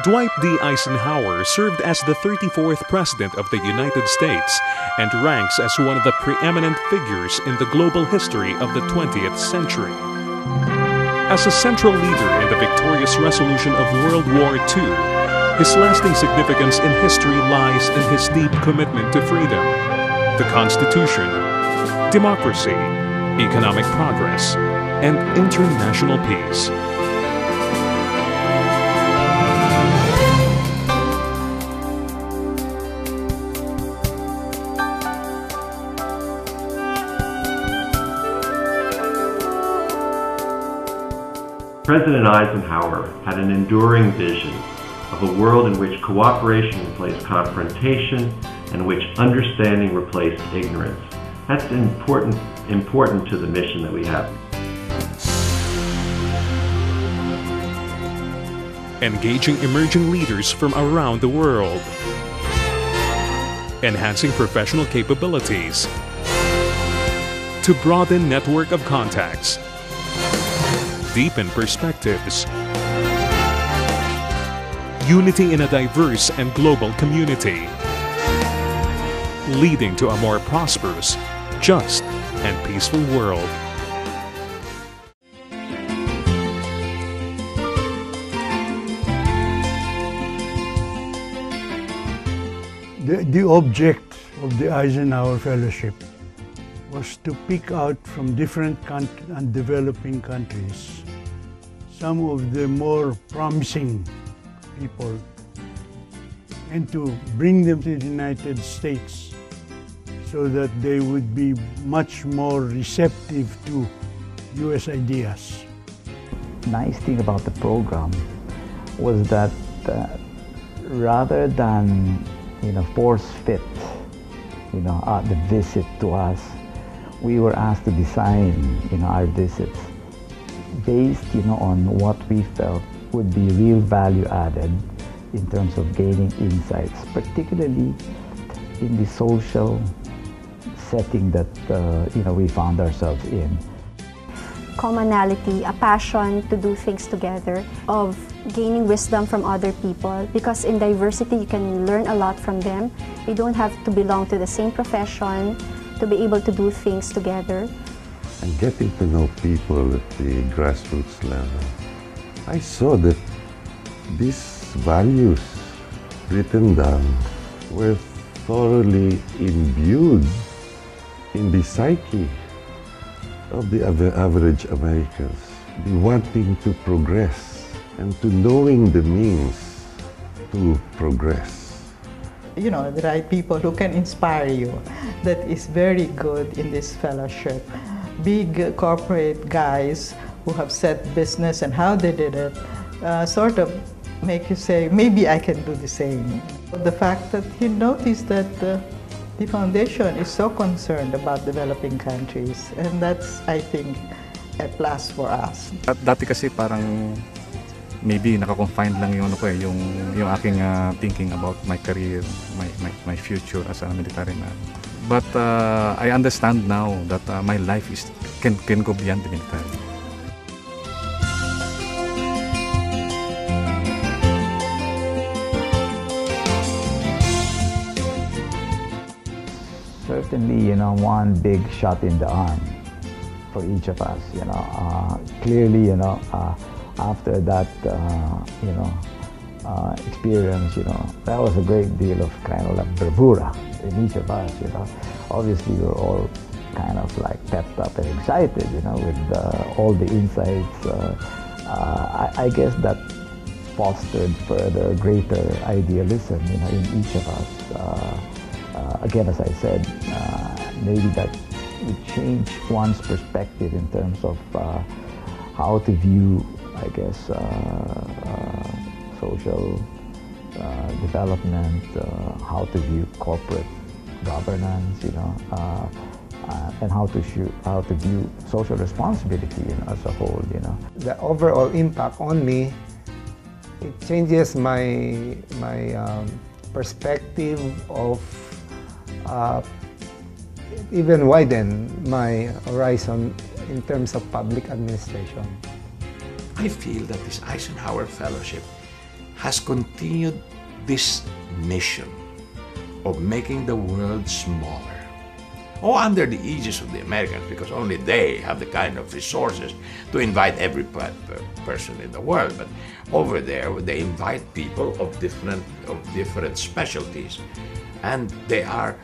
Dwight D. Eisenhower served as the 34th President of the United States and ranks as one of the preeminent figures in the global history of the 20th century. As a central leader in the victorious resolution of World War II, his lasting significance in history lies in his deep commitment to freedom, the Constitution, democracy, economic progress, and international peace. President Eisenhower had an enduring vision of a world in which cooperation replaced confrontation and in which understanding replaced ignorance. That's important to the mission that we have. Engaging emerging leaders from around the world, enhancing professional capabilities, to broaden network of contacts, deepen perspectives, unity in a diverse and global community, leading to a more prosperous, just, and peaceful world. The object of the Eisenhower Fellowship was to pick out from different and developing countries some of the more promising people and to bring them to the United States so that they would be much more receptive to U.S. ideas. Nice thing about the program was that rather than force fit the visit to us, we were asked to design our visits based on what we felt would be real value added in terms of gaining insights, particularly in the social setting that we found ourselves in. Commonality, a passion to do things together, of gaining wisdom from other people, because in diversity you can learn a lot from them. You don't have to belong to the same profession to be able to do things together. And getting to know people at the grassroots level, I saw that these values written down were thoroughly imbued in the psyche of the average Americans, wanting to progress and to knowing the means to progress. The right people who can inspire you. That is very good in this fellowship. Big corporate guys who have set business and how they did it sort of make you say, maybe I can do the same. The fact that you notice that the foundation is so concerned about developing countries, and that's, I think, a plus for us. Dati kasi parang maybe nakakonfined lang yung yung aking thinking about my career, my future as a military man. But I understand now that my life can go beyond the military. Certainly, one big shot in the arm for each of us. Clearly, after that, experience, that was a great deal of kind of like bravura in each of us. Obviously, we were all kind of like pepped up and excited, with all the insights. I guess that fostered further greater idealism, in each of us. Again, as I said, maybe that would change one's perspective in terms of how to view, I guess, social development, how to view corporate governance, and how to view social responsibility, as a whole, The overall impact on me, it changes my perspective of even widen my horizon in terms of public administration. I feel that this Eisenhower Fellowship has continued this mission of making the world smaller. Or under the aegis of the Americans, because only they have the kind of resources to invite every person in the world. But over there, they invite people of different specialties, and they are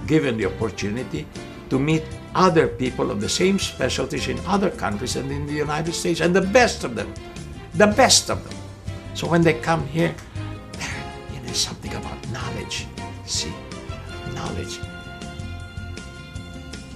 given the opportunity to meet other people of the same specialties in other countries and in the United States, and the best of them. So when they come here, there's something about knowledge. See, knowledge.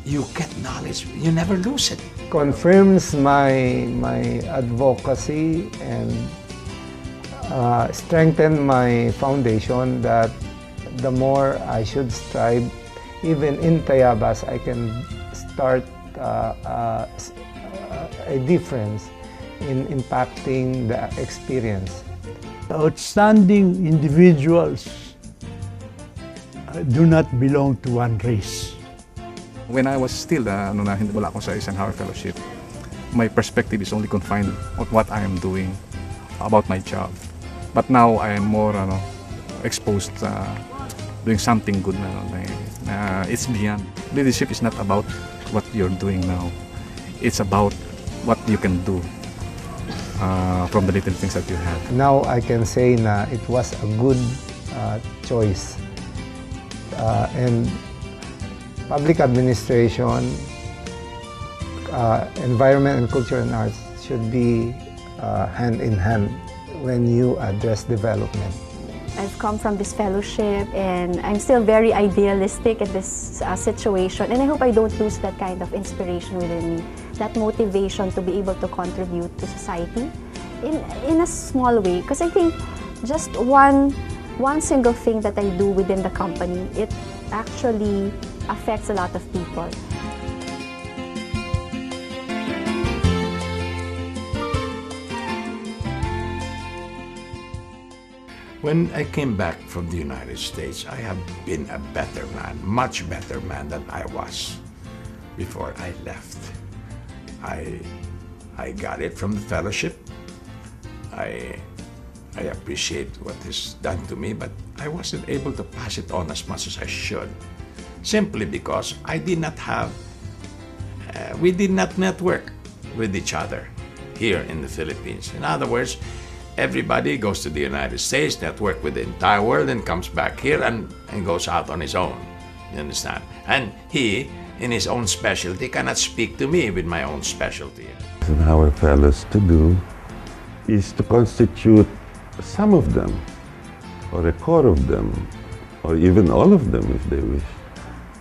You get knowledge, you never lose it. Confirms my advocacy and strengthen my foundation that the more I should strive, even in Tayabas, I can start a difference in impacting the experience. Outstanding individuals do not belong to one race. When I was still, wala ako sa Eisenhower Fellowship, my perspective is only confined on what I am doing about my job. But now I am more exposed doing something good na. It's beyond. Leadership is not about what you're doing now. It's about what you can do from the little things that you have. Now I can say na it was a good choice. And public administration, environment and culture and arts should be hand in hand when you address development. I've come from this fellowship and I'm still very idealistic in this situation, and I hope I don't lose that kind of inspiration within me, that motivation to be able to contribute to society in a small way, because I think just one single thing that I do within the company, it actually affects a lot of people. When I came back from the United States, I have been a better man, much better man than I was before I left. I got it from the fellowship. I appreciate what is done to me, but I wasn't able to pass it on as much as I should, simply because I did not have, we did not network with each other here in the Philippines. In other words, everybody goes to the United States, network with the entire world, and comes back here and goes out on his own. You understand? And he, in his own specialty, cannot speak to me with my own specialty. And our fellows to do is to constitute some of them, or a core of them, or even all of them if they wish,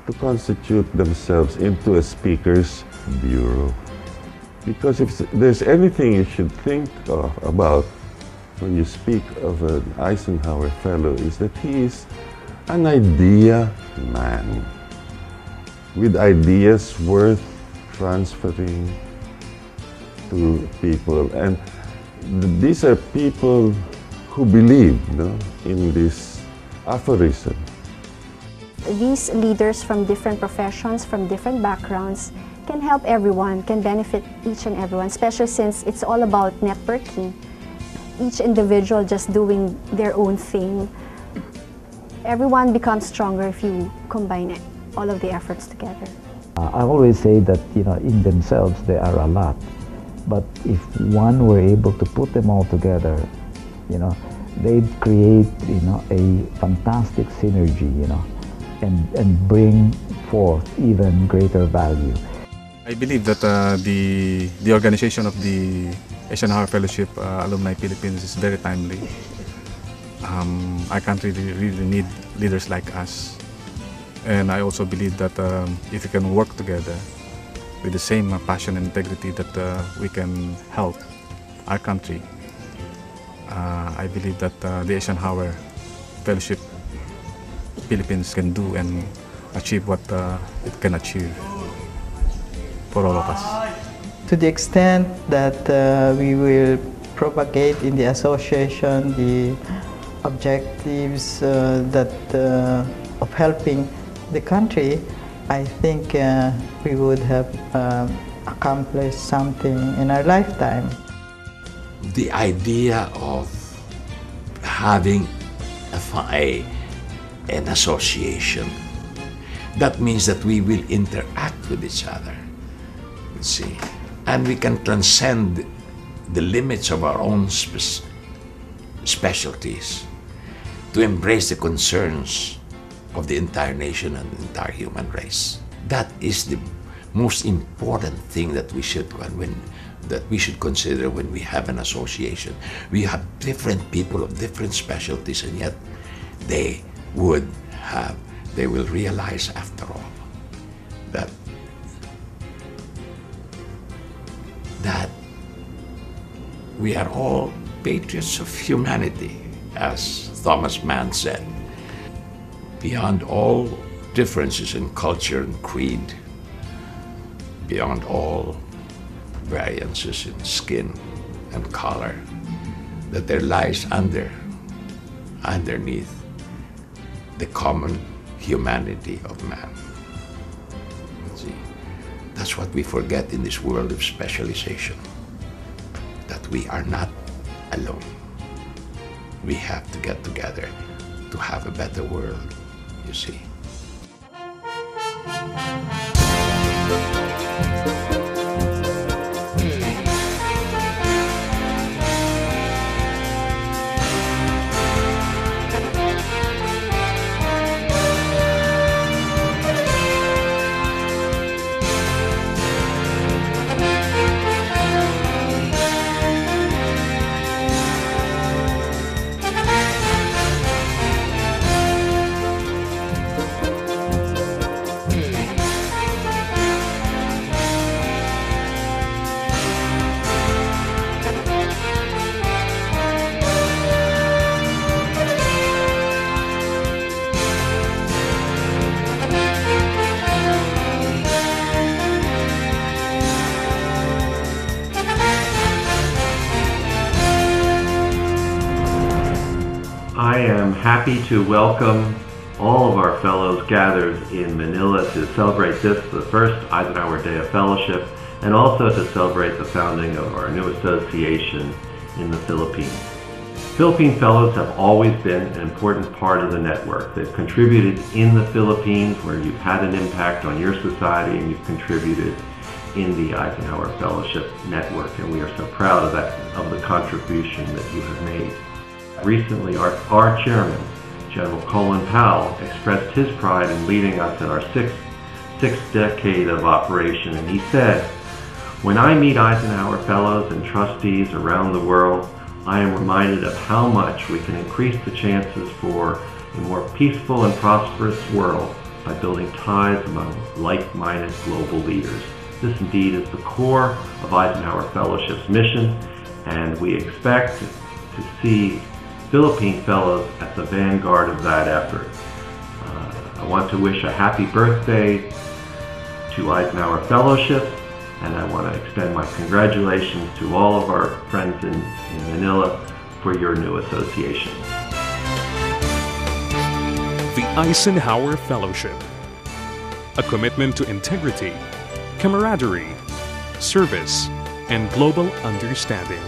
to constitute themselves into a speaker's bureau. Because if there's anything you should think about when you speak of an Eisenhower Fellow, is that he is an idea man with ideas worth transferring to people. And these are people who believe in this aphorism. These leaders from different professions, from different backgrounds, can help everyone, can benefit each and everyone, especially since it's all about networking. Each individual just doing their own thing. Everyone becomes stronger if you combine all of the efforts together. I always say that, in themselves they are a lot, but if one were able to put them all together, they'd create, a fantastic synergy, and bring forth even greater value. I believe that the organization of the Eisenhower Fellowship Alumni Philippines is very timely. Our country really need leaders like us. And I also believe that if we can work together with the same passion and integrity that we can help our country, I believe that the Eisenhower Fellowship Philippines can do and achieve what it can achieve for all of us. To the extent that we will propagate in the association the objectives of helping the country, I think we would have accomplished something in our lifetime. The idea of having an association. That means that we will interact with each other, you see, and we can transcend the limits of our own specialties to embrace the concerns of the entire nation and the entire human race. That is the most important thing that we should consider when we have an association. We have different people of different specialties, and yet they will realize after all that we are all patriots of humanity, as Thomas Mann said. Beyond all differences in culture and creed, beyond all variances in skin and color, that there lies underneath the common humanity of man. See, that's what we forget in this world of specialization, that we are not alone. We have to get together to have a better world, you see. I am happy to welcome all of our fellows gathered in Manila to celebrate the first Eisenhower Day of Fellowship, and also to celebrate the founding of our new association in the Philippines. Philippine Fellows have always been an important part of the network. They've contributed in the Philippines, where you've had an impact on your society, and you've contributed in the Eisenhower Fellowship Network, and we are so proud of that, of the contribution that you have made. Recently, our chairman, General Colin Powell, expressed his pride in leading us in our sixth decade of operation, and he said, "When I meet Eisenhower Fellows and trustees around the world, I am reminded of how much we can increase the chances for a more peaceful and prosperous world by building ties among like-minded global leaders." This indeed is the core of Eisenhower Fellowship's mission, and we expect to see Philippine Fellows at the vanguard of that effort. I want to wish a happy birthday to Eisenhower Fellowship, and I want to extend my congratulations to all of our friends in Manila for your new association. The Eisenhower Fellowship, a commitment to integrity, camaraderie, service, and global understanding.